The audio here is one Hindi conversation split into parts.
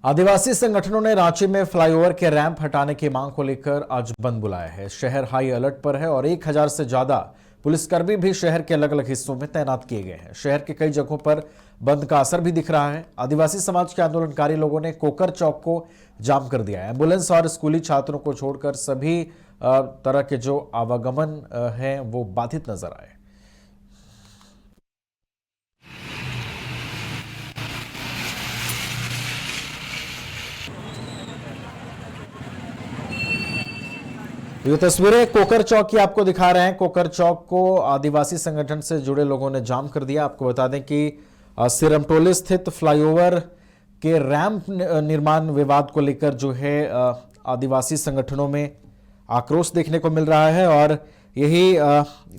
आदिवासी संगठनों ने रांची में फ्लाईओवर के रैंप हटाने की मांग को लेकर आज बंद बुलाया है। शहर हाई अलर्ट पर है और 1000 से ज्यादा पुलिसकर्मी भी शहर के अलग अलग हिस्सों में तैनात किए गए हैं। शहर के कई जगहों पर बंद का असर भी दिख रहा है। आदिवासी समाज के आंदोलनकारी लोगों ने कोकर चौक को जाम कर दिया है। एम्बुलेंस और स्कूली छात्रों को छोड़कर सभी तरह के जो आवागमन है वो बाधित नजर आए। ये तस्वीरें कोकर चौक की आपको दिखा रहे हैं। कोकर चौक को आदिवासी संगठन से जुड़े लोगों ने जाम कर दिया। आपको बता दें कि सिरमटोली स्थित फ्लाईओवर के रैंप निर्माण विवाद को लेकर जो है आदिवासी संगठनों में आक्रोश देखने को मिल रहा है और यही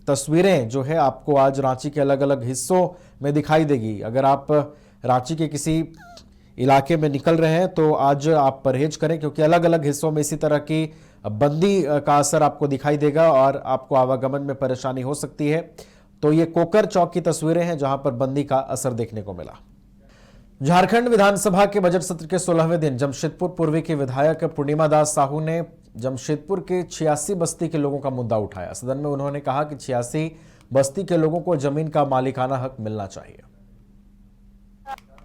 तस्वीरें जो है आपको आज रांची के अलग अलग हिस्सों में दिखाई देगी। अगर आप रांची के किसी इलाके में निकल रहे हैं तो आज आप परहेज करें, क्योंकि अलग अलग हिस्सों में इसी तरह की बंदी का असर आपको दिखाई देगा और आपको आवागमन में परेशानी हो सकती है। तो ये कोकर चौक की तस्वीरें हैं जहां पर बंदी का असर देखने को मिला। झारखंड विधानसभा के बजट सत्र के 16वें दिन जमशेदपुर पूर्वी के विधायक पूर्णिमा दास साहू ने जमशेदपुर के 86 बस्ती के लोगों का मुद्दा उठाया। सदन में उन्होंने कहा कि 86 बस्ती के लोगों को जमीन का मालिकाना हक मिलना चाहिए।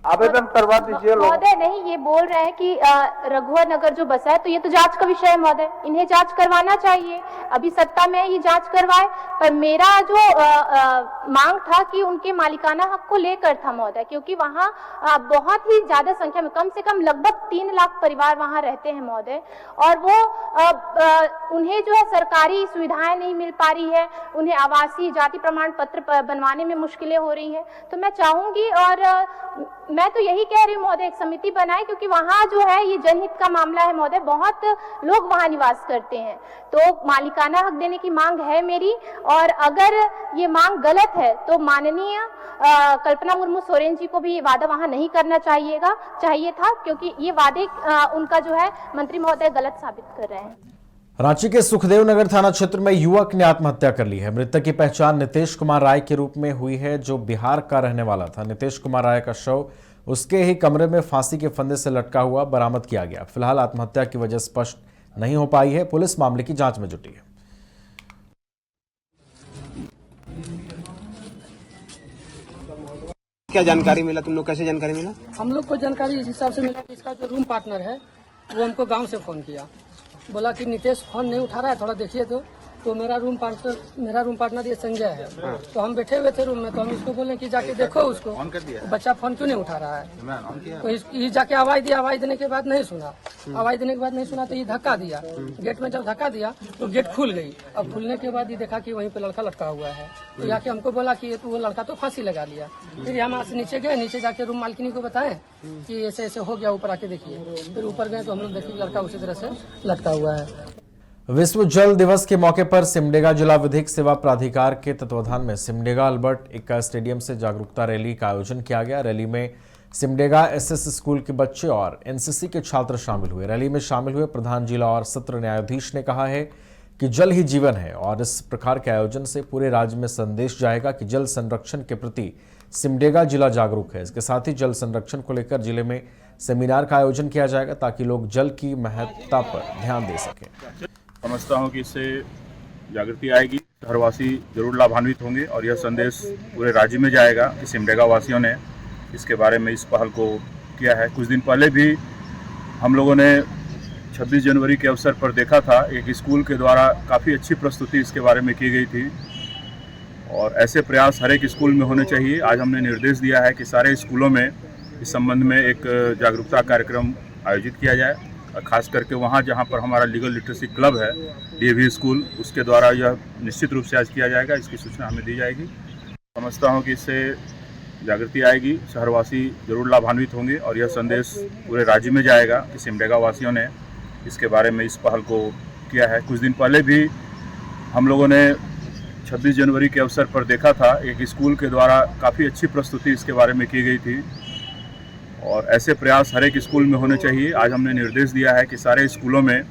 आवेदन करवा दीजिए। महोदय नहीं, ये बोल रहे हैं कि रघुवर नगर जो बसा है तो ये तो जांच का विषय है महोदय, इन्हें जांच करवाना चाहिए। अभी सत्ता में ये जांच करवाए, पर मेरा जो मांग था कि उनके मालिकाना हक को लेकर था महोदय, क्योंकि वहाँ बहुत ही ज्यादा संख्या में, कम से कम लगभग 3 लाख परिवार वहाँ रहते हैं महोदय, और वो उन्हें जो है सरकारी सुविधाएं नहीं मिल पा रही है, उन्हें आवासीय जाति प्रमाण पत्र बनवाने में मुश्किलें हो रही हैं। तो मैं चाहूंगी और मैं तो यही कह रही हूँ महोदय, एक समिति बनाए, क्योंकि वहाँ जो है ये जनहित का मामला है महोदय, बहुत लोग वहाँ निवास करते हैं। तो मालिकाना हक देने की मांग है मेरी, और अगर ये मांग गलत है तो माननीय कल्पना मुर्मू सोरेन जी को भी ये वादा वहाँ नहीं करना चाहिए था, क्योंकि ये वादे उनका जो है मंत्री महोदय गलत साबित कर रहे हैं। रांची के सुखदेव नगर थाना क्षेत्र में युवक ने आत्महत्या कर ली है। मृतक की पहचान नितेश कुमार राय के रूप में हुई है, जो बिहार का रहने वाला था। नितेश कुमार राय का शव उसके ही कमरे में फांसी के फंदे से लटका हुआ बरामद किया गया। फिलहाल आत्महत्या की वजह स्पष्ट नहीं हो पाई है। पुलिस मामले की जांच में जुटी है। क्या जानकारी मिला, तुम लोग कैसे जानकारी मिला? हम लोग को जानकारी इस हिसाब से मिला कि इसका जो रूम पार्टनर है वो हमको गांव से फोन किया, बोला कि नितेश फोन नहीं उठा रहा है, थोड़ा देखिए। तो मेरा रूम पार्टनर ये संजय है। तो हम बैठे हुए थे रूम में, तो हम इसको बोले कि जाके देखो उसको, बच्चा फोन क्यों नहीं उठा रहा है। तो ये जाके आवाज दिया, आवाज देने के बाद नहीं सुना, तो ये धक्का दिया। गेट में जब धक्का दिया तो गेट खुल गई। अब खुलने के बाद ये देखा कि वहीं पे लड़का लटका हुआ है। तो जाके हमको बोला कि वो लड़का तो फांसी लगा लिया। फिर हम नीचे गए, नीचे जाके रूम मालकिनी को बताए कि ऐसे ऐसे हो गया, ऊपर आके देखिए। फिर ऊपर गए तो हम लोग देखे लड़का उसी तरह से लटका हुआ है। विश्व जल दिवस के मौके पर सिमडेगा जिला विधिक सेवा प्राधिकार के तत्वाधान में सिमडेगा अल्बर्ट इक्का स्टेडियम से जागरूकता रैली का आयोजन किया गया। रैली में सिमडेगा एसएस स्कूल के बच्चे और एनसीसी के छात्र शामिल हुए। रैली में शामिल हुए प्रधान जिला और सत्र न्यायाधीश ने कहा है कि जल ही जीवन है और इस प्रकार के आयोजन से पूरे राज्य में संदेश जाएगा कि जल संरक्षण के प्रति सिमडेगा जिला जागरूक है। इसके साथ ही जल संरक्षण को लेकर जिले में सेमिनार का आयोजन किया जाएगा ताकि लोग जल की महत्ता पर ध्यान दे सकें। समझता हूँ कि इससे जागृति आएगी, शहरवासी जरूर लाभान्वित होंगे और यह संदेश पूरे राज्य में जाएगा कि सिमडेगा वासियों ने इसके बारे में इस पहल को किया है। कुछ दिन पहले भी हम लोगों ने 26 जनवरी के अवसर पर देखा था, एक स्कूल के द्वारा काफ़ी अच्छी प्रस्तुति इसके बारे में की गई थी और ऐसे प्रयास हर एक स्कूल में होने चाहिए। आज हमने निर्देश दिया है कि सारे स्कूलों में इस संबंध में एक जागरूकता कार्यक्रम आयोजित किया जाए, खास करके वहाँ जहाँ पर हमारा लीगल लिटरेसी क्लब है, डीएवी स्कूल, उसके द्वारा यह निश्चित रूप से आज किया जाएगा। इसकी सूचना हमें दी जाएगी। समझता हूँ कि इससे जागृति आएगी, शहरवासी जरूर लाभान्वित होंगे और यह संदेश पूरे राज्य में जाएगा कि सिमडेगा वासियों ने इसके बारे में इस पहल को किया है। कुछ दिन पहले भी हम लोगों ने 26 जनवरी के अवसर पर देखा था, एक स्कूल के द्वारा काफ़ी अच्छी प्रस्तुति इसके बारे में की गई थी और ऐसे प्रयास हर एक स्कूल में होने चाहिए। आज हमने निर्देश दिया है कि सारे स्कूलों में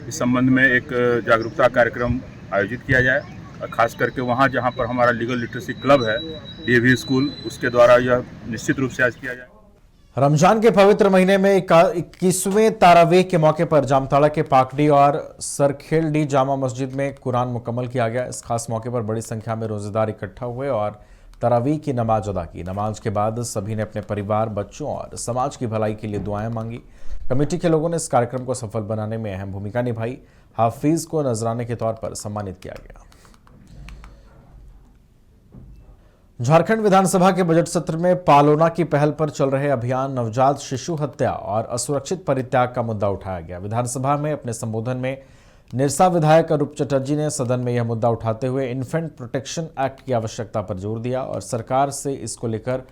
इस संबंध में एक जागरूकता कार्यक्रम आयोजित किया जाए, खास करके वहाँ जहाँ पर हमारा लीगल लिटरेसी क्लब है, डीएवी स्कूल, उसके द्वारा यह निश्चित रूप से आज किया जाए। रमजान के पवित्र महीने में 21वें तारावीह के मौके पर जामताड़ा के पाकड़ी और सरखेलडी जामा मस्जिद में कुरान मुकम्मल किया गया। इस खास मौके पर बड़ी संख्या में रोजेदार इकट्ठा हुए और तारावीह की नमाज अदा की। नमाज के बाद सभी ने अपने परिवार, बच्चों और समाज की भलाई के लिए दुआएं मांगी। कमेटी के लोगों ने इस कार्यक्रम को सफल बनाने में अहम भूमिका निभाई। हाफिज को नजराने के तौर पर सम्मानित किया गया। झारखंड विधानसभा के बजट सत्र में पालोना की पहल पर चल रहे अभियान नवजात शिशु हत्या और असुरक्षित परित्याग का मुद्दा उठाया गया। विधानसभा में अपने संबोधन में निरसा विधायक अरूप चटर्जी ने सदन में यह मुद्दा उठाते हुए इन्फेंट प्रोटेक्शन एक्ट की आवश्यकता पर जोर दिया और सरकार से इसको लेकर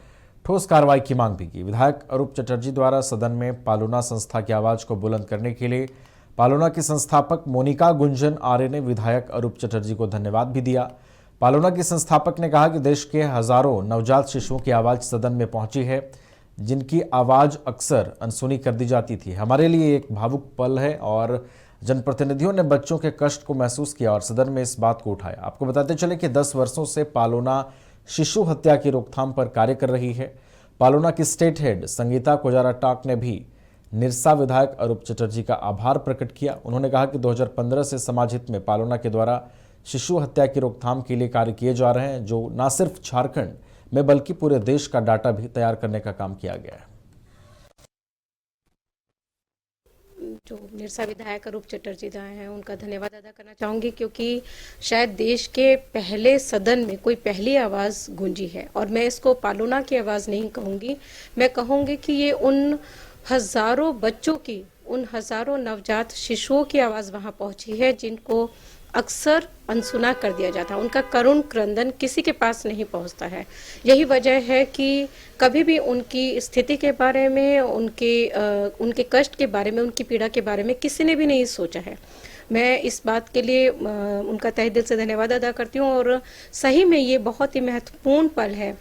ठोस कार्रवाई की मांग भी की। विधायक अरूप चटर्जी द्वारा सदन में पालोना संस्था की आवाज को बुलंद करने के लिए पालोना की संस्थापक मोनिका गुंजन आर्य ने विधायक अरूप चटर्जी को धन्यवाद भी दिया। पालोना की संस्थापक ने कहा कि देश के हजारों नवजात शिशुओं की आवाज सदन में पहुंची है, जिनकी आवाज अक्सर अनसुनी कर दी जाती थी। हमारे लिए एक भावुक पल है और जनप्रतिनिधियों ने बच्चों के कष्ट को महसूस किया और सदन में इस बात को उठाया। आपको बताते चले कि 10 वर्षों से पालोना शिशु हत्या की रोकथाम पर कार्य कर रही है। पालोना की स्टेट हेड संगीता कोजारा टाक ने भी निरसा विधायक अरूप चटर्जी का आभार प्रकट किया। उन्होंने कहा कि 2015 से समाज हित में पालोना के द्वारा शिशु हत्या की रोकथाम के लिए कार्य किए जा रहे हैं, जो न सिर्फ झारखंड में बल्कि पूरे देश का डाटा भी तैयार करने का काम किया गया है। जो निरसा विधायक अरूप चटर्जी हैं उनका धन्यवाद अदा करना चाहूँगी, क्योंकि शायद देश के पहले सदन में कोई पहली आवाज़ गूंजी है। और मैं इसको पालोना की आवाज़ नहीं कहूँगी, मैं कहूँगी कि ये उन हज़ारों बच्चों की, उन हज़ारों नवजात शिशुओं की आवाज़ वहाँ पहुँची है जिनको अक्सर अनसुना कर दिया जाता है। उनका करुण क्रंदन किसी के पास नहीं पहुंचता है। यही वजह है कि कभी भी उनकी स्थिति के बारे में, उनके कष्ट के बारे में, उनकी पीड़ा के बारे में किसी ने भी नहीं सोचा है। मैं इस बात के लिए उनका तहे दिल से धन्यवाद अदा करती हूँ और सही में ये बहुत ही महत्वपूर्ण पल है।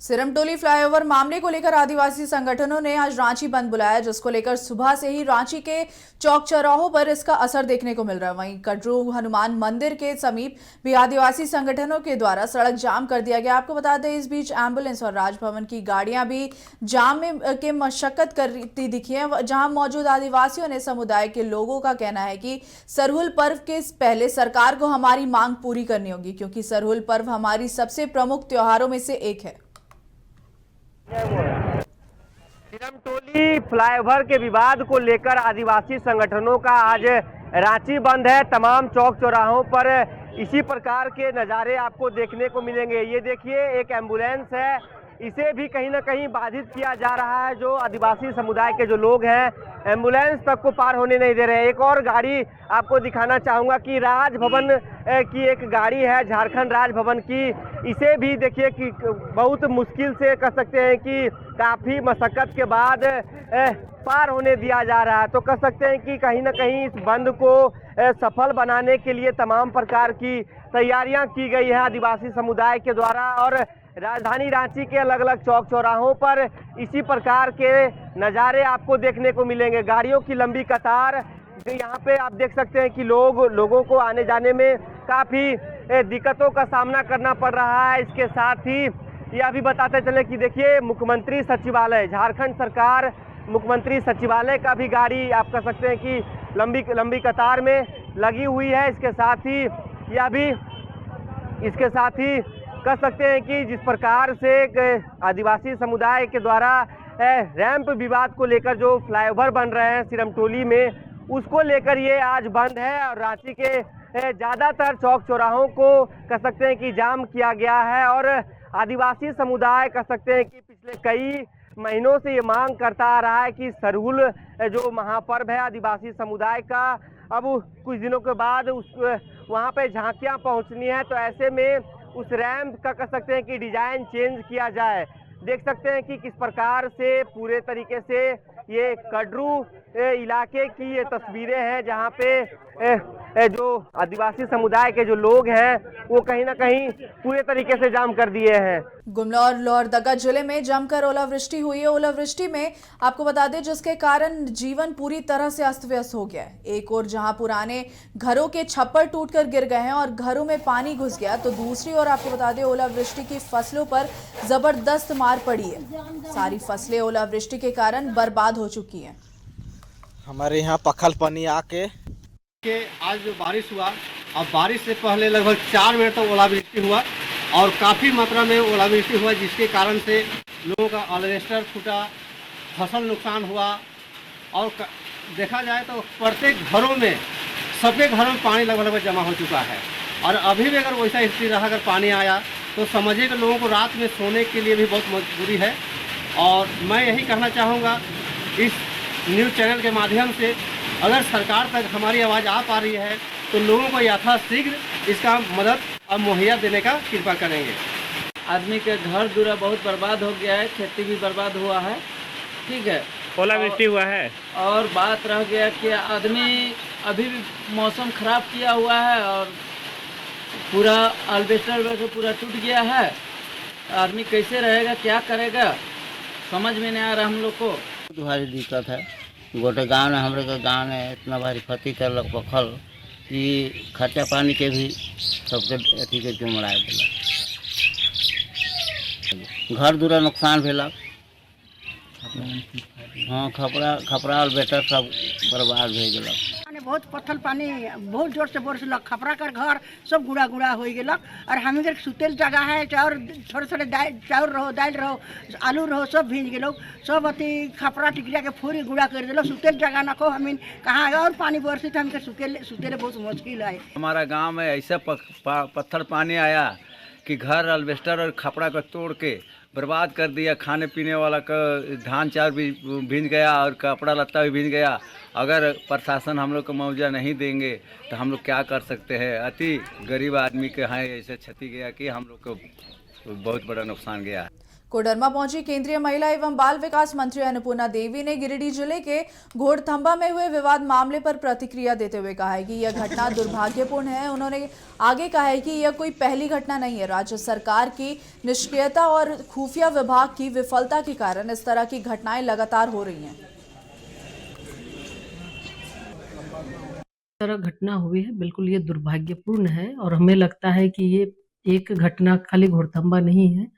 सिरमटोली फ्लाईओवर मामले को लेकर आदिवासी संगठनों ने आज रांची बंद बुलाया, जिसको लेकर सुबह से ही रांची के चौक चौराहों पर इसका असर देखने को मिल रहा है। वहीं कटरू हनुमान मंदिर के समीप भी आदिवासी संगठनों के द्वारा सड़क जाम कर दिया गया। आपको बता दें, इस बीच एम्बुलेंस और राजभवन की गाड़ियां भी जाम में के मशक्कत करती दिखी है। जहां मौजूद आदिवासियों ने समुदाय के लोगों का कहना है कि सरहुल पर्व के पहले सरकार को हमारी मांग पूरी करनी होगी, क्योंकि सरहुल पर्व हमारी सबसे प्रमुख त्योहारों में से एक है। सिरमटोली फ्लाईओवर के विवाद को लेकर आदिवासी संगठनों का आज रांची बंद है। तमाम चौक चौराहों पर इसी प्रकार के नज़ारे आपको देखने को मिलेंगे। ये देखिए, एक एम्बुलेंस है, इसे भी कहीं ना कहीं बाधित किया जा रहा है। जो आदिवासी समुदाय के जो लोग हैं, एम्बुलेंस तक को पार होने नहीं दे रहे हैं। एक और गाड़ी आपको दिखाना चाहूँगा कि राजभवन की एक गाड़ी है, झारखंड राजभवन की। इसे भी देखिए कि बहुत मुश्किल से कह सकते हैं कि काफ़ी मशक्क़त के बाद पार होने दिया जा रहा है। तो कह सकते हैं कि कहीं ना कहीं इस बंद को सफल बनाने के लिए तमाम प्रकार की तैयारियां की गई है आदिवासी समुदाय के द्वारा। और राजधानी रांची के अलग अलग चौक चौराहों पर इसी प्रकार के नज़ारे आपको देखने को मिलेंगे। गाड़ियों की लंबी कतार, यहाँ पे आप देख सकते हैं कि लोगों को आने जाने में काफ़ी दिक्कतों का सामना करना पड़ रहा है। इसके साथ ही यह भी बताते चले कि देखिए, मुख्यमंत्री सचिवालय, झारखंड सरकार मुख्यमंत्री सचिवालय का भी गाड़ी आप कह सकते हैं कि लंबी कतार में लगी हुई है। इसके साथ ही कह सकते हैं कि जिस प्रकार से आदिवासी समुदाय के द्वारा रैंप विवाद को लेकर जो फ्लाईओवर बन रहे हैं सिरमटोली में, उसको लेकर ये आज बंद है। और रांची के ज़्यादातर चौक चौराहों को कह सकते हैं कि जाम किया गया है। और आदिवासी समुदाय कह सकते हैं कि पिछले कई महीनों से ये मांग करता आ रहा है कि सरहुल जो महापर्व है आदिवासी समुदाय का, अब कुछ दिनों के बाद वहाँ पे झांकियाँ पहुँचनी है। तो ऐसे में उस रैंप का कह सकते हैं कि डिजाइन चेंज किया जाए। देख सकते हैं कि किस प्रकार से पूरे तरीके से ये कटरू इलाके की ये तस्वीरें हैं, जहाँ पे जो आदिवासी समुदाय के जो लोग हैं वो कहीं ना कहीं पूरे तरीके से जाम कर दिए हैं। गुमला और लोहरदगा जिले में जमकर ओलावृष्टि हुई है। ओलावृष्टि में आपको बता दें जिसके कारण जीवन पूरी तरह से अस्त व्यस्त हो गया है। एक और जहां पुराने घरों के छप्पर टूटकर गिर गए हैं और घरों में पानी घुस गया, तो दूसरी ओर आपको बता दें ओलावृष्टि की फसलों पर जबरदस्त मार पड़ी है। सारी फसलें ओलावृष्टि के कारण बर्बाद हो चुकी हैं। हमारे यहाँ पखल पानी आके आज जो बारिश हुआ, अब बारिश से पहले लगभग 4 मिनट तक ओलावृष्टि हुआ और काफ़ी मात्रा में ओलावृष्टि हुआ, जिसके कारण से लोगों का अल्वेस्टर फूटा, फसल नुकसान हुआ। और देखा जाए तो प्रत्येक घरों में, सबके घरों में पानी लगभग जमा हो चुका है। और अभी भी अगर वैसा स्थिति रहा, अगर पानी आया तो समझिए कि लोगों को रात में सोने के लिए भी बहुत मजबूरी है। और मैं यही कहना चाहूँगा इस न्यूज़ चैनल के माध्यम से, अगर सरकार तक हमारी आवाज़ आ पा रही है तो लोगों को यथाशीघ्र इसका मदद अब मुहैया देने का कृपा करेंगे। आदमी के घर दूरा बहुत बर्बाद हो गया है, खेती भी बर्बाद हुआ है, ठीक है, ओलावृष्टि हुआ है। और बात रह गया कि आदमी अभी भी मौसम ख़राब किया हुआ है और पूरा अल्वेस्टर पूरा टूट गया है। आदमी कैसे रहेगा, क्या करेगा, समझ में नहीं आ रहा हम लोग को। भारी दिक्कत है। गोटे गाँव में, हमारे के गाँव में इतना भारी क्षति करलक पखल कि खर्चा पानी के भी सबके अथी के जुमड़ा दिलक, घर दूरा नुकसान भेलक। हाँ, खपरा अल्वेस्टर सब बर्बाद भे गेलक। बहुत पत्थर पानी बहुत जोर से बरसलक, खपरा कर घर सब गुड़ा गुड़ा हो गेलक। और हम इधर सुतेल जगह है, चाउर थोड़े थोड़े चाउर रहो, दाल रहो, आलू रहो, सब भीज गेलो, सब अति खपरा टिकरिया के फोरी गुड़ा कर दिलो। सुतेल जगह न को हम कहाँ और पानी बरसी तो हमके सुतेले बहुत मुश्किल है। हमारा गांव में ऐसा पत्थर पानी आया कि घर अल्वेस्टर और खपड़ा को तोड़ के बर्बाद कर दिया। खाने पीने वाला का धान चार भी भींज गया और कपड़ा लत्ता भी भींज गया। अगर प्रशासन हम लोग को मुआवजा नहीं देंगे तो हम लोग क्या कर सकते हैं। अति गरीब आदमी के यहाँ ऐसे क्षति गया कि हम लोग को बहुत बड़ा नुकसान गया है। कोडरमा पहुंची केंद्रीय महिला एवं बाल विकास मंत्री अन्नपूर्णा देवी ने गिरिडीह जिले के घोड़थंबा में हुए विवाद मामले पर प्रतिक्रिया देते हुए कहा है कि यह घटना दुर्भाग्यपूर्ण है। उन्होंने आगे कहा है कि यह कोई पहली घटना नहीं है। राज्य सरकार की निष्क्रियता और खुफिया विभाग की विफलता के कारण इस तरह की घटनाएं लगातार हो रही हैं। तरह घटना हुई है, बिल्कुल ये दुर्भाग्यपूर्ण है। और हमें लगता है कि ये एक घटना खाली घोड़थंबा नहीं है।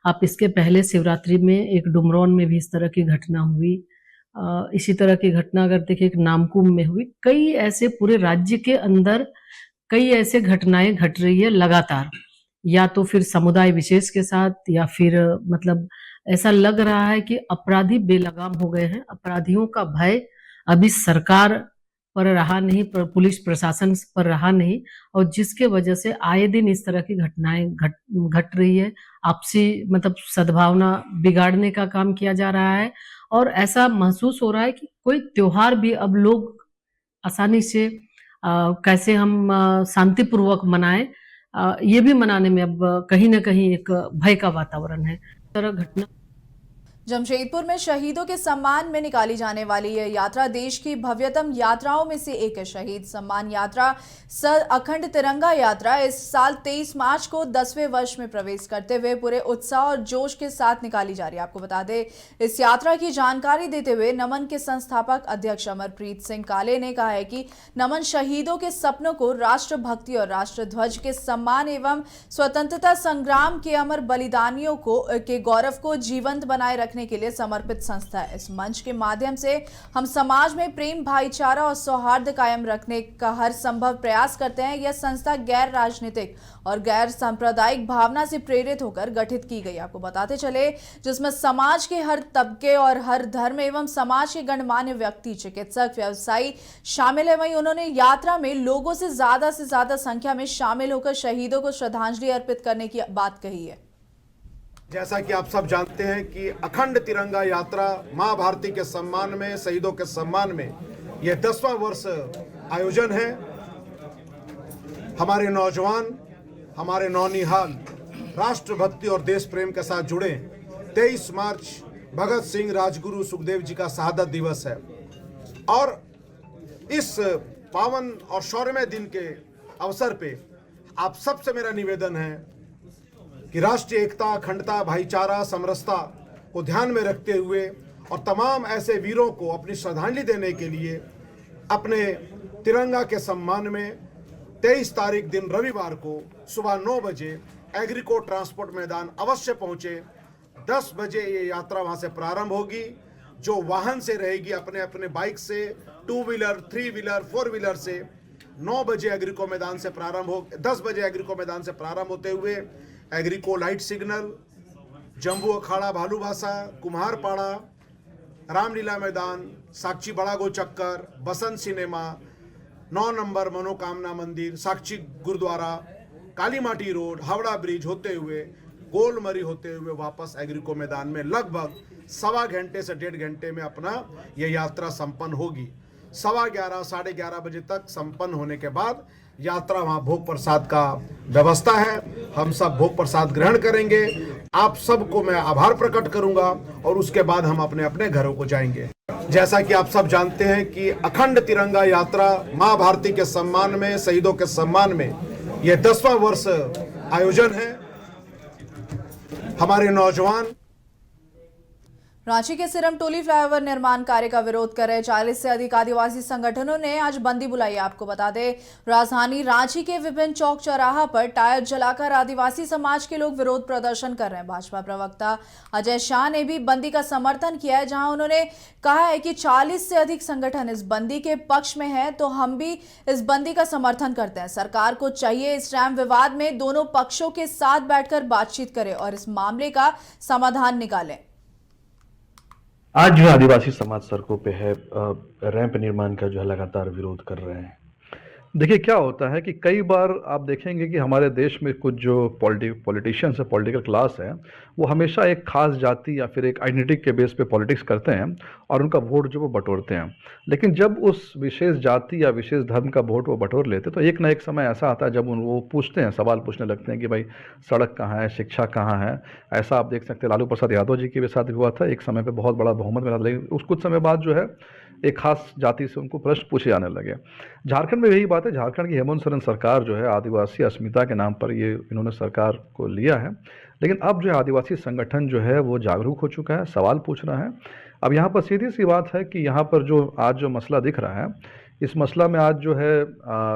आप इसके पहले शिवरात्रि में एक डुमरौन में भी इस तरह की घटना हुई। इसी तरह की घटना अगर देखिए एक नामकुम में हुई। कई ऐसे पूरे राज्य के अंदर कई ऐसे घटनाएं घट रही है लगातार, या तो फिर समुदाय विशेष के साथ, या फिर मतलब ऐसा लग रहा है कि अपराधी बेलगाम हो गए हैं। अपराधियों का भय अभी सरकार पर रहा नहीं, पर पुलिस प्रशासन पर रहा नहीं, और जिसके वजह से आए दिन इस तरह की घटनाएं घट रही है। आपसी मतलब सद्भावना बिगाड़ने का काम किया जा रहा है। और ऐसा महसूस हो रहा है कि कोई त्योहार भी अब लोग आसानी से कैसे हम शांतिपूर्वक मनाएं, ये भी मनाने में अब कहीं ना कहीं एक भय का वातावरण है। तरह घटना जमशेदपुर में शहीदों के सम्मान में निकाली जाने वाली यह यात्रा देश की भव्यतम यात्राओं में से एक है। शहीद सम्मान यात्रा सर अखंड तिरंगा यात्रा इस साल 23 मार्च को 10वें वर्ष में प्रवेश करते हुए पूरे उत्साह और जोश के साथ निकाली जा रही है। आपको बता दें, इस यात्रा की जानकारी देते हुए नमन के संस्थापक अध्यक्ष अमरप्रीत सिंह काले ने कहा है कि नमन शहीदों के सपनों को राष्ट्रभक्ति और राष्ट्रध्वज के सम्मान एवं स्वतंत्रता संग्राम के अमर बलिदानियों के गौरव को जीवंत बनाए रखने के लिए समर्पित संस्था है। इस मंच के माध्यम से हम समाज में प्रेम, भाईचारा और सौहार्द कायम रखने का हर संभव प्रयास करते हैं। यह संस्था गैर राजनीतिक और गैर सांप्रदायिक भावना से प्रेरित होकर गठित की गई। आपको बताते चले, जिसमें समाज के हर तबके और हर धर्म एवं समाज के गणमान्य व्यक्ति, चिकित्सक, व्यवसायी शामिल है। वहीं उन्होंने यात्रा में लोगों से ज्यादा संख्या में शामिल होकर शहीदों को श्रद्धांजलि अर्पित करने की बात कही है। जैसा कि आप सब जानते हैं कि अखंड तिरंगा यात्रा मां भारती के सम्मान में, शहीदों के सम्मान में यह 10वां वर्ष आयोजन है। हमारे नौजवान, हमारे नौनिहाल राष्ट्रभक्ति और देश प्रेम के साथ जुड़े। 23 मार्च भगत सिंह, राजगुरु, सुखदेव जी का शहादत दिवस है। और इस पावन और शौर्यमय दिन के अवसर पे आप सबसे मेरा निवेदन है कि राष्ट्रीय एकता, अखंडता, भाईचारा, समरसता को ध्यान में रखते हुए और तमाम ऐसे वीरों को अपनी श्रद्धांजलि देने के लिए अपने तिरंगा के सम्मान में 23 तारीख दिन रविवार को सुबह 9 बजे एग्रीकोट ट्रांसपोर्ट मैदान अवश्य पहुंचे। 10 बजे ये यात्रा वहां से प्रारंभ होगी। जो वाहन से रहेगी अपने अपने बाइक से, 2 व्हीलर, 3 व्हीलर, 4 व्हीलर से 9 बजे एग्रीको मैदान से प्रारंभ हो 10 बजे एग्रीको मैदान से प्रारंभ होते हुए एग्रीको लाइट सिग्नल, जम्बू अखाड़ा, भालूभासा, कुम्हारपाड़ा, रामलीला मैदान, साक्षी बड़ा गो चक्कर, बसंत सिनेमा, 9 नंबर मनोकामना मंदिर, साक्षी गुरुद्वारा, काली माटी रोड, हावड़ा ब्रिज होते हुए गोलमरी होते हुए वापस एग्रीको मैदान में लगभग 1.25 घंटे से 1.5 घंटे में अपना यह यात्रा संपन्न होगी। 11:15 साढ़े 11 बजे तक संपन्न होने के बाद यात्रा वहाँ भोग प्रसाद का व्यवस्था है। हम सब भोग प्रसाद ग्रहण करेंगे। आप सबको मैं आभार प्रकट करूंगा और उसके बाद हम अपने अपने घरों को जाएंगे। जैसा कि आप सब जानते हैं कि अखंड तिरंगा यात्रा माँ भारती के सम्मान में, शहीदों के सम्मान में यह 10वां वर्ष आयोजन है। हमारे नौजवान रांची के सिरमटोली फ्लाईओवर निर्माण कार्य का विरोध कर रहे 40 से अधिक आदिवासी संगठनों ने आज बंदी बुलाई। आपको बता दें, राजधानी रांची के विभिन्न चौक चौराहा पर टायर जलाकर आदिवासी समाज के लोग विरोध प्रदर्शन कर रहे हैं। भाजपा प्रवक्ता अजय शाह ने भी बंदी का समर्थन किया है, जहां उन्होंने कहा है कि 40 से अधिक संगठन इस बंदी के पक्ष में है, तो हम भी इस बंदी का समर्थन करते हैं। सरकार को चाहिए इस डैम विवाद में दोनों पक्षों के साथ बैठकर बातचीत करे और इस मामले का समाधान निकालें। आज जो आदिवासी समाज सड़कों पे है, रैंप निर्माण का जो है लगातार विरोध कर रहे हैं। देखिए क्या होता है कि कई बार आप देखेंगे कि हमारे देश में कुछ जो पॉलिटिशियंस है, पॉलिटिकल क्लास है, वो हमेशा एक खास जाति या फिर एक आइडेंटिटी के बेस पे पॉलिटिक्स करते हैं और उनका वोट जो वो बटोरते हैं। लेकिन जब उस विशेष जाति या विशेष धर्म का वोट वो बटोर लेते तो एक ना एक समय ऐसा आता है जब वो पूछते हैं, सवाल पूछने लगते हैं कि भाई सड़क कहाँ है, शिक्षा कहाँ है। ऐसा आप देख सकते हैं लालू प्रसाद यादव जी के साथ हुआ था। एक समय पर बहुत बड़ा बहुमत मिला, लेकिन उस कुछ समय बाद जो है एक खास जाति से उनको प्रश्न पूछे जाने लगे। झारखंड में यही बात है। झारखंड की हेमंत सोरेन सरकार जो है आदिवासी अस्मिता के नाम पर ये इन्होंने सरकार को लिया है, लेकिन अब जो है आदिवासी संगठन जो है वो जागरूक हो चुका है, सवाल पूछ रहा है। अब यहाँ पर सीधी सी बात है कि यहाँ पर जो आज जो मसला दिख रहा है, इस मसला में आज जो है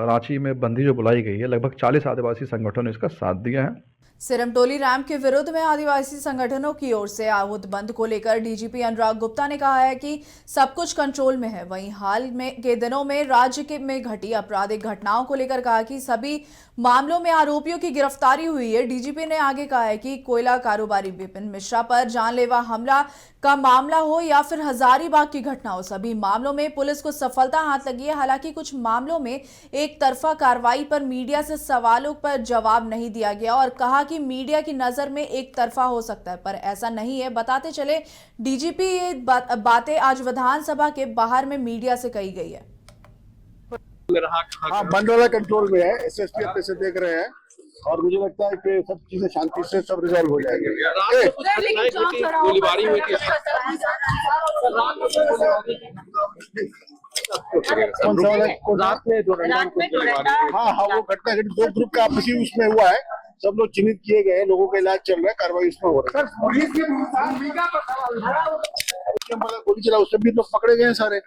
रांची में बंदी जो बुलाई गई है, लगभग 40 आदिवासी संगठनों ने इसका साथ दिया है। सिरमटोली रैंप के विरोध में आदिवासी संगठनों की ओर से आहूत बंद को लेकर डीजीपी अनुराग गुप्ता ने कहा है कि सब कुछ कंट्रोल में है। वहीं हाल में के दिनों में राज्य में घटी आपराधिक घटनाओं को लेकर कहा कि सभी मामलों में आरोपियों की गिरफ्तारी हुई है। डीजीपी ने आगे कहा है कि कोयला कारोबारी विपिन मिश्रा पर जानलेवा हमला का मामला हो या फिर हजारीबाग की घटना हो, सभी मामलों में पुलिस को सफलता हाथ लगी है। हालांकि कुछ मामलों में एक तरफा कार्रवाई पर मीडिया से सवालों पर जवाब नहीं दिया गया और कहा कि मीडिया की नजर में एक तरफा हो सकता है, पर ऐसा नहीं है। बताते चले डीजीपी ये बातें आज विधानसभा के बाहर में मीडिया से कही गई है। हाँ, बंद वाला कंट्रोल में है, एसएसपी अपने से देख रहे हैं और मुझे लगता है कि सब चीजें शांति से सब रिजॉल्व हो जाएंगे। हाँ, वो घटना 2 ग्रुप का आपसी उसमें हुआ है, सब लोग चिन्हित किए गए, लोगों का इलाज चल रहा है, कार्रवाई उसमें हो रहा है। गोली चला उससे भी लोग पकड़े गए सारे,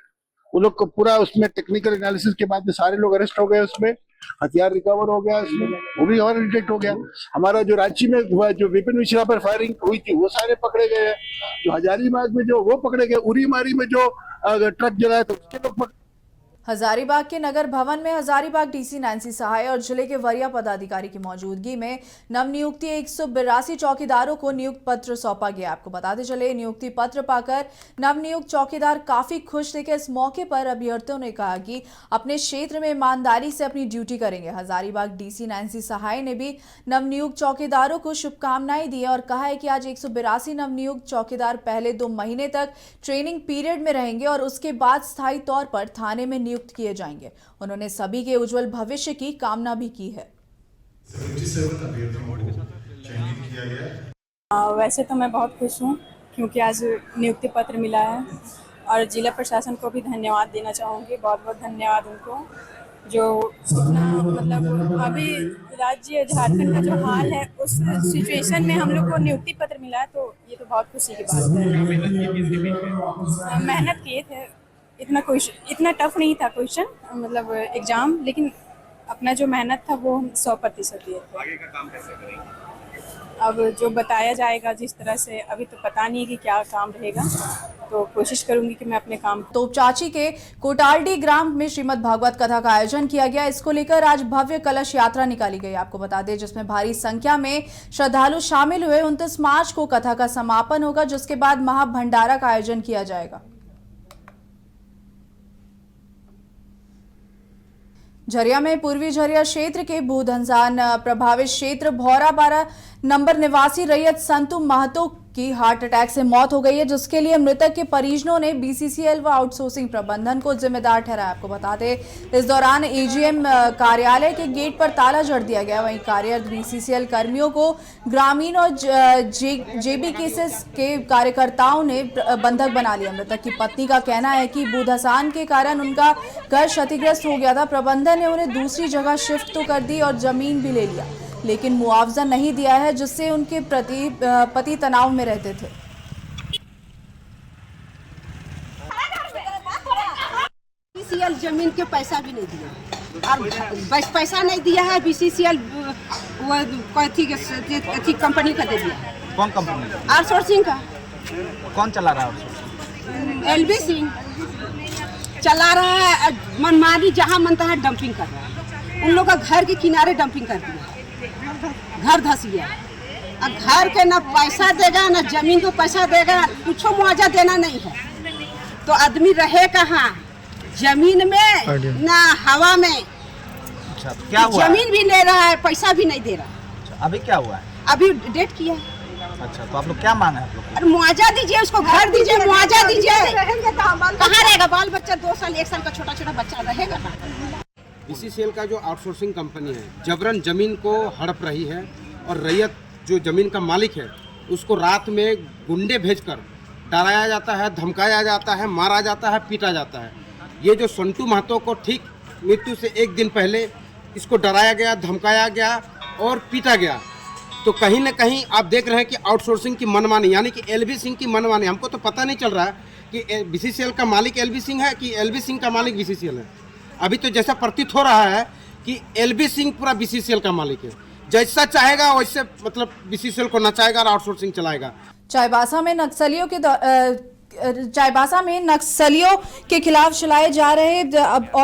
वो लोग को पूरा उसमें टेक्निकल एनालिसिस के बाद में सारे लोग अरेस्ट हो गए, उसमें हथियार रिकवर हो गया, उसमें वो भी और डिटेक्ट हो गया। हमारा जो रांची में हुआ, जो विपिन मिश्रा पर फायरिंग हुई थी, वो सारे पकड़े गए हैं। जो हजारीबाग में जो वो पकड़े गए, उरीमारी में जो ट्रक जलाया था उसके लोग हजारीबाग के नगर भवन में हजारीबाग डीसी नैन्सी सहाय और जिले के वरीय पदाधिकारी की मौजूदगी में नवनियुक्ति 182 चौकीदारों को नियुक्ति पत्र सौंपा गया। आपको बताते चले नियुक्ति पत्र पाकर नवनियुक्त चौकीदार काफी खुश थे। इस मौके पर अभ्यर्थियों ने कहा कि अपने क्षेत्र में ईमानदारी से अपनी ड्यूटी करेंगे। हजारीबाग डीसी नैन्सी सहाय ने भी नवनियुक्त चौकीदारों को शुभकामनाएं दी और कहा है कि आज 182 नवनियुक्त चौकीदार पहले 2 महीने तक ट्रेनिंग पीरियड में रहेंगे और उसके बाद स्थायी तौर पर थाने में नियुक्त किए जाएंगे। उन्होंने सभी के उज्जवल भविष्य की कामना भी की है। वैसे तो मैं बहुत खुश हूँ क्योंकि आज नियुक्ति पत्र मिला है और जिला प्रशासन को भी धन्यवाद देना चाहूँगी। बहुत बहुत धन्यवाद उनको जो इतना मतलब अभी राज्य झारखंड का जो हाल है उस सिचुएशन में हम लोग को नियुक्ति पत्र मिला है, तो ये तो बहुत खुशी की बात है। मेहनत किए थे, इतना टफ नहीं था क्वेश्चन, मतलब एग्जाम, लेकिन अपना जो मेहनत था वो हम 100% दिए थे। आगे का काम कैसे करेंगे? अब जो बताया जाएगा जिस तरह से, अभी तो पता नहीं है कि क्या काम रहेगा, तो कोशिश करूंगी कि मैं अपने काम। तोपचाची के कोटालडी ग्राम में श्रीमद् भागवत कथा का आयोजन किया गया। इसको लेकर आज भव्य कलश यात्रा निकाली गई, आपको बता दें, जिसमें भारी संख्या में श्रद्धालु शामिल हुए। 29 मार्च को कथा का समापन होगा, जिसके बाद महाभंडारा का आयोजन किया जाएगा। झरिया में पूर्वी झरिया क्षेत्र के भूधंसान प्रभावित क्षेत्र भौरा 12 नंबर निवासी रैयत संतु महतो की हार्ट अटैक से मौत हो गई है, जिसके लिए मृतक के परिजनों ने बीसीसीएल व आउटसोर्सिंग प्रबंधन को जिम्मेदार ठहराया। आपको बता दें, इस दौरान एजीएम कार्यालय के गेट पर ताला जड़ दिया गया। वहीं कार्यरत बीसीसीएल कर्मियों को ग्रामीण और जेबी केसेस के कार्यकर्ताओं ने बंधक बना लिया। मृतक की पत्नी का कहना है कि भूधसान के कारण उनका घर क्षतिग्रस्त हो गया था। प्रबंधन ने उन्हें दूसरी जगह शिफ्ट तो कर दी और जमीन भी ले लिया, लेकिन मुआवजा नहीं दिया है, जिससे उनके पति तनाव में रहते थे। बीसीसीएल जमीन के पैसा भी नहीं दिया, और बस पैसा नहीं दिया है। बीसीसीएल वो कंपनी का दे दिया। कौन कंपनी? आउटसोर्सिंग का। कौन चला रहा है? एलबी सिंह चला रहा है। मनमानी जहाँ मनता है डंपिंग कर रहा है। उन लोग का घर के किनारे डंपिंग कर दिया, घर धस गया। अब घर के ना पैसा देगा ना जमीन को पैसा देगा, कुछ मुआवजा देना नहीं है, तो आदमी रहे कहाँ? जमीन में ना हवा में। अच्छा, क्या हुआ? जमीन भी ले रहा है, पैसा भी नहीं दे रहा। अच्छा, अभी क्या हुआ है? अभी डेट किया। अच्छा, तो आप लोग क्या मांग है आप लोग? अरे मुआवजा दीजिए, उसको घर दीजिए, मुआवजा दीजिए। कहाँ रहेगा बाल बच्चा? 2 साल 1 साल का छोटा छोटा बच्चा रहेगा ना। बीसीसीएल का जो आउटसोर्सिंग कंपनी है जबरन जमीन को हड़प रही है, और रैयत जो जमीन का मालिक है उसको रात में गुंडे भेजकर डराया जाता है, धमकाया जाता है, मारा जाता है, पीटा जाता है। ये जो संतु महतो को ठीक मृत्यु से 1 दिन पहले इसको डराया गया, धमकाया गया और पीटा गया। तो कहीं ना कहीं आप देख रहे हैं कि आउटसोर्सिंग की मनमानी, यानी कि एलबी सिंह की मनमानी। हमको तो पता नहीं चल रहा है कि बीसीसीएल का मालिक एलबी सिंह है कि एलबी सिंह का मालिक बीसीसीएल है। अभी तो जैसा प्रतीत हो रहा है कि एलबी सिंह पूरा बीसीसीएल का मालिक है, जैसा चाहेगा वैसे मतलब बीसीसीएल को नचाएगा और आउटसोर्सिंग चलाएगा। चाईबासा में नक्सलियों के खिलाफ चलाए जा रहे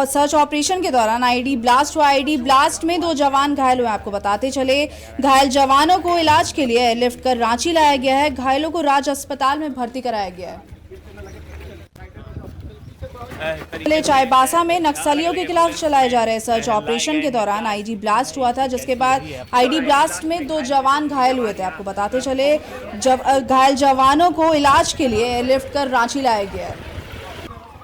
सर्च ऑपरेशन के दौरान आईडी ब्लास्ट हुआ। आईडी ब्लास्ट में 2 जवान घायल हुए। आपको बताते चले, घायल जवानों को इलाज के लिए एयरलिफ्ट कर रांची लाया गया है। घायलों को राज अस्पताल में भर्ती कराया गया है। चाईबासा में नक्सलियों के खिलाफ चलाए जा रहे सर्च ऑपरेशन के दौरान आईडी ब्लास्ट हुआ था, जिसके बाद आईडी ब्लास्ट में 2 जवान घायल हुए थे। आपको बताते चले, घायल जवानों को इलाज के लिए एयरलिफ्ट कर रांची लाया गया है।